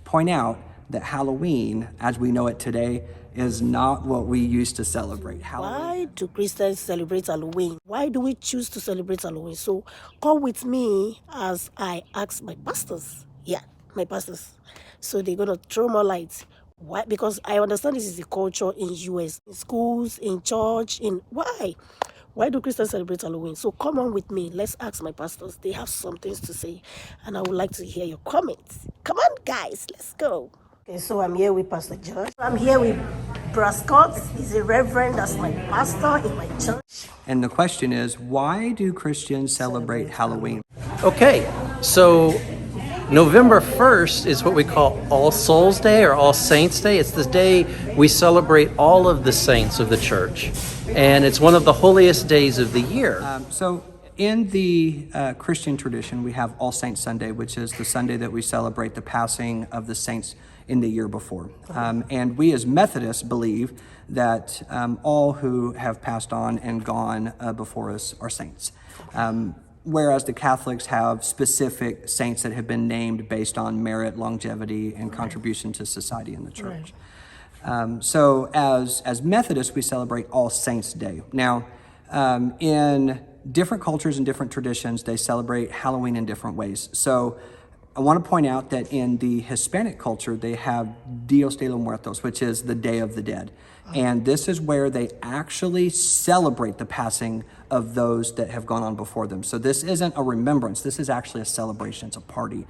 point out that Halloween, as we know it today, is not what we used to celebrate. Why do Christians celebrate Halloween? Why do we choose to celebrate Halloween? So come with me as I ask my pastors. Yeah, my pastors. So they're going to throw more light. Why? Because I understand this is the culture in US, in schools, in church, in why? Why do Christians celebrate Halloween? So come on with me. Let's ask my pastors. They have some things to say, and I would like to hear your comments. Come on, guys, let's go. Okay, so I'm here with Pastor George. I'm here with Brother Scott. He's a reverend. That's my pastor in my church. And the question is, why do Christians celebrate Halloween? Okay, so November 1st is what we call All Souls Day or All Saints Day. It's the day we celebrate all of the saints of the church. And it's one of the holiest days of the year. So in the Christian tradition, we have All Saints Sunday, which is the Sunday that we celebrate the passing of the saints in the year before. And we as Methodists believe that all who have passed on and gone before us are saints. Whereas the Catholics have specific saints that have been named based on merit, longevity, and contribution to society and the church. So as Methodists, we celebrate All Saints Day. Now, in different cultures and different traditions, they celebrate Halloween in different ways. So I want to point out that in the Hispanic culture, they have Dios de los Muertos, which is the Day of the Dead. And this is where they actually celebrate the passing of those that have gone on before them. So this isn't a remembrance. This is actually a celebration. It's a party.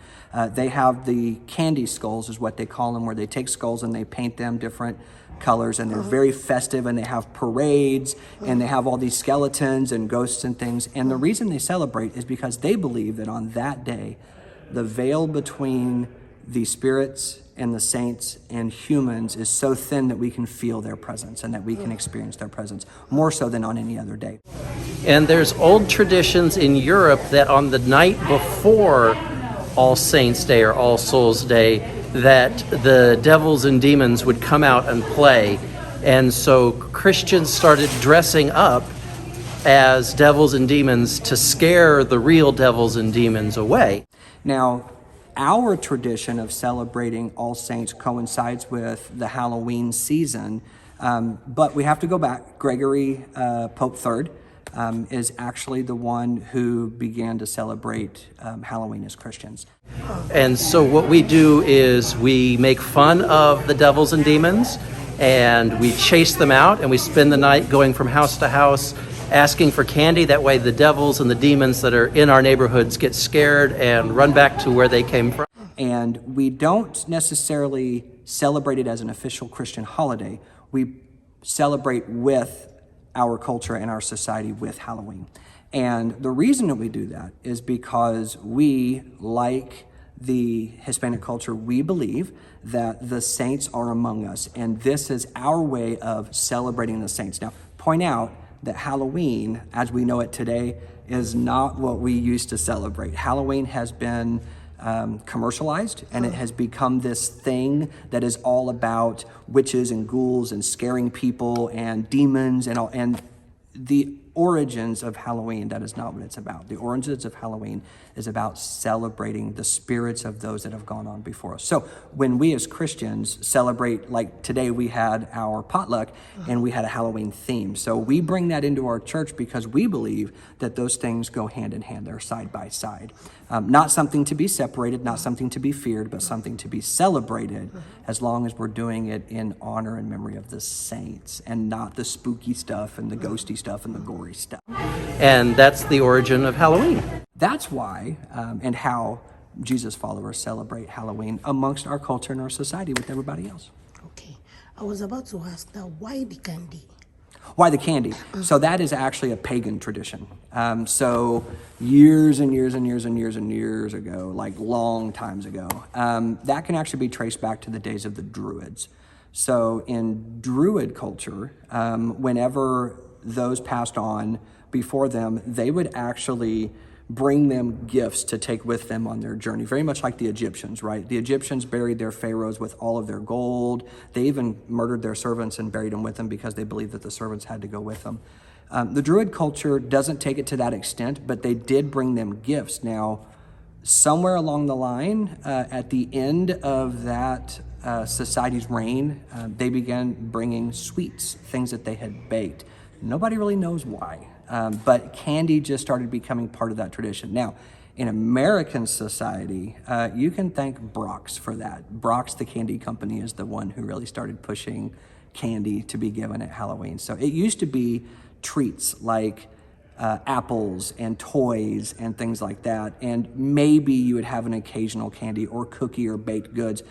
They have the candy skulls is what they call them, where they take skulls and they paint them different colors, and they're very festive, and they have parades, and they have all these skeletons and ghosts and things. And the reason they celebrate is because they believe that on that day, the veil between the spirits and the saints and humans is so thin that we can feel their presence and that we can experience their presence more so than on any other day. And there's old traditions in Europe that on the night before All Saints Day or All Souls Day, that the devils and demons would come out and play. And so Christians started dressing up as devils and demons to scare the real devils and demons away. Now, our tradition of celebrating All Saints coincides with the Halloween season, but we have to go back. Gregory, Pope III, is actually the one who began to celebrate Halloween as Christians. And so what we do is we make fun of the devils and demons, and we chase them out, and we spend the night going from house to house asking for candy. That way the devils and the demons that are in our neighborhoods get scared and run back to where they came from. And we don't necessarily celebrate it as an official Christian holiday. We celebrate with our culture and our society with Halloween. And the reason that we do that is because we, like the Hispanic culture, we believe that the saints are among us. And this is our way of celebrating the saints. Now, point out that Halloween, as we know it today, is not what we used to celebrate. Halloween has been commercialized, and it has become this thing that is all about witches and ghouls and scaring people and demons and all. And the origins of Halloween, that is not what it's about. The origins of Halloween is about celebrating the spirits of those that have gone on before us. So when we as Christians celebrate, like today we had our potluck and we had a Halloween theme. So we bring that into our church because we believe that those things go hand in hand. They're side by side. Not something to be separated, not something to be feared, but something to be celebrated as long as we're doing it in honor and memory of the saints and not the spooky stuff and the ghosty stuff and the gory stuff. And that's the origin of Halloween. That's why and how Jesus followers celebrate Halloween amongst our culture and our society with everybody else. Okay, I was about to ask now, why the candy? Why the candy? So that is actually a pagan tradition. So years and years and years and years and years ago, like long times ago, that can actually be traced back to the days of the Druids. So in Druid culture, whenever those passed on before them, they would actually bring them gifts to take with them on their journey, very much like the Egyptians, right? The Egyptians buried their pharaohs with all of their gold. They even murdered their servants and buried them with them because they believed that the servants had to go with them. The Druid culture doesn't take it to that extent, but they did bring them gifts. Now, somewhere along the line, at the end of that society's reign, they began bringing sweets, things that they had baked. Nobody really knows why, but candy just started becoming part of that tradition. Now, in American society, you can thank Brock's for that. Brock's, the candy company, is the one who really started pushing candy to be given at Halloween. So it used to be treats like apples and toys and things like that. And maybe you would have an occasional candy or cookie or baked goods.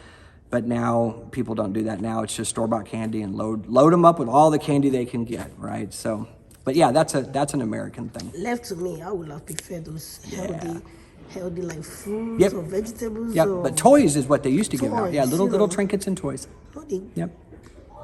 But now people don't do that. Now it's just store-bought candy and load them up with all the candy they can get, right? So, but yeah, that's an American thing. Left to me, I would have preferred those healthy like fruits or vegetables. Yep, or but toys is what they used to give out. Yeah, toys, little trinkets and toys. Yep.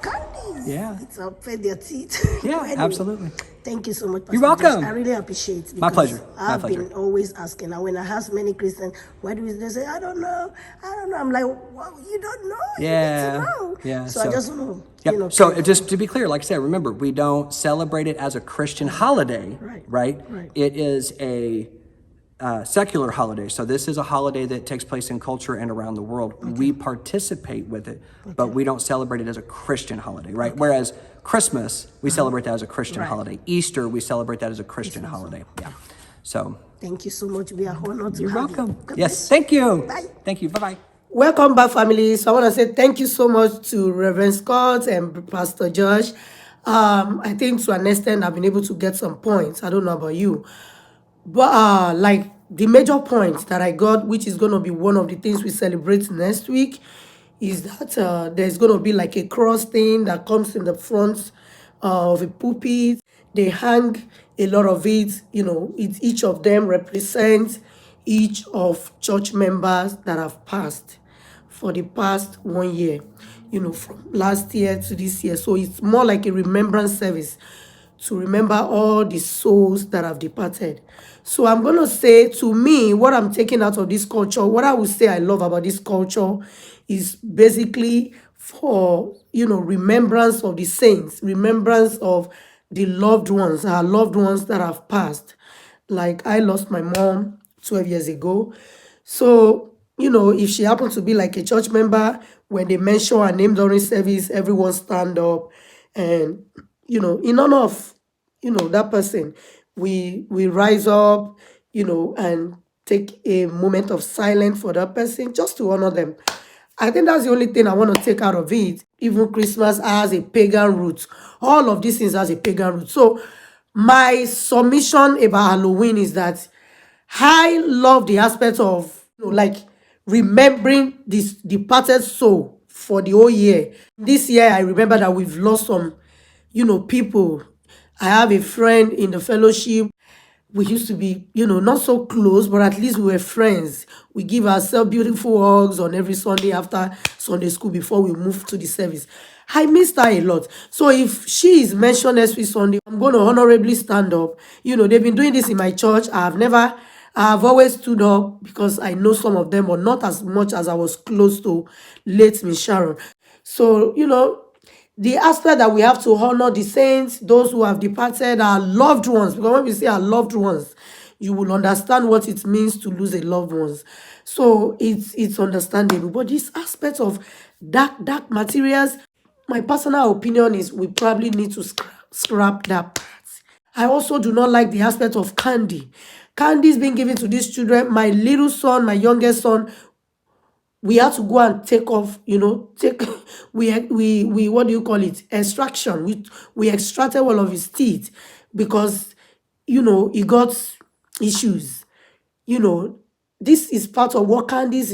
Candies. Yeah. It's upset their teeth. Yeah, Anyway, absolutely. Thank you so much, Pastor You're welcome. Josh. I really appreciate it. My because pleasure. My I've pleasure. been always asking. And when I ask many Christians, why do they say, I don't know. I'm like, well, you don't know. Yeah. You need to know. Yeah. So I just want to, Yep. So just to be clear, like I said, remember, we don't celebrate it as a Christian holiday, right? It is a secular holiday. So this is a holiday that takes place in culture and around the world. We participate with it, but we don't celebrate it as a Christian holiday, right? Whereas Christmas, we celebrate that as a Christian holiday. Easter, we celebrate that as a Christian holiday. Yeah. So thank you so much. We are honored to you're have welcome. you. God Yes. bless Thank you. Bye. Thank you. Bye-bye. Welcome back, family. So I want to say thank you so much to Reverend Scott and Pastor Josh. I think to an extent I've been able to get some points. I don't know about you. But like the major point that I got, which is going to be one of the things we celebrate next week, is that there's going to be like a cross thing that comes in the front of a pulpit. They hang a lot of it, each of them represents each of church members that have passed for the past 1 year, from last year to this year. So it's more like a remembrance service to remember all the souls that have departed. So I'm going to say, to me, what I'm taking out of this culture, what I would say I love about this culture is basically for, remembrance of the saints, remembrance of the loved ones, our loved ones that have passed. Like I lost my mom 12 years ago. So, if she happened to be like a church member, when they mention her name during service, everyone stand up and, in honor of, that person, we rise up, and take a moment of silence for that person just to honor them. I think that's the only thing I want to take out of it. Even Christmas has a pagan root. All of these things has a pagan root. So my submission about Halloween is that I love the aspect of like remembering this departed soul for the whole year. This year, I remember that we've lost some, people. I have a friend in the fellowship. We used to be, not so close, but at least we were friends. We give ourselves beautiful hugs on every Sunday after Sunday school before we move to the service. I missed her a lot. So if she is mentioned next week Sunday, I'm going to honorably stand up. They've been doing this in my church. I've always stood up because I know some of them, but not as much as I was close to late Miss Sharon. So, the aspect that we have to honor the saints, those who have departed, our loved ones, because when we say our loved ones, you will understand what it means to lose a loved ones. So it's understandable. But this aspect of dark materials, my personal opinion is we probably need to scrap that part. I also do not like the aspect of candy. Candy is being given to these children. My little son, my youngest son, we had to go and take off, we what do you call it? Extraction. We extracted all of his teeth because, he got issues. This is part of what candies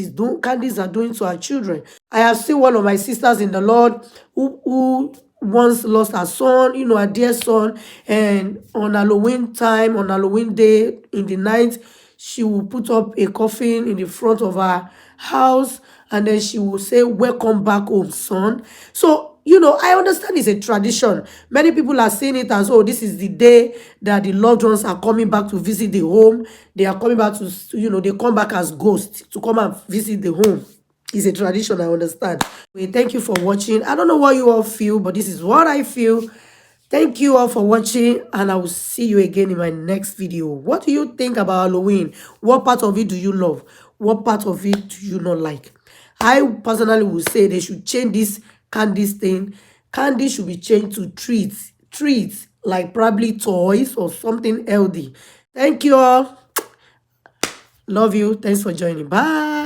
are doing to our children. I have seen one of my sisters in the Lord who once lost her son, her dear son, and on Halloween time, on Halloween day, in the night, she will put up a coffin in the front of her house, and then she will say, "Welcome back home, son." So, I understand it's a tradition. Many people are seeing it as, oh, this is the day that the loved ones are coming back to visit the home. They are coming back to, they come back as ghosts to come and visit the home. It's a tradition, I understand. Thank you for watching. I don't know what you all feel, but this is what I feel. Thank you all for watching, and I will see you again in my next video. What do you think about Halloween? What part of it do you love? What part of it do you not like? I personally would say they should change this candies thing. Candy should be changed to treats, like probably toys or something healthy. Thank you all. Love you. Thanks for joining. Bye.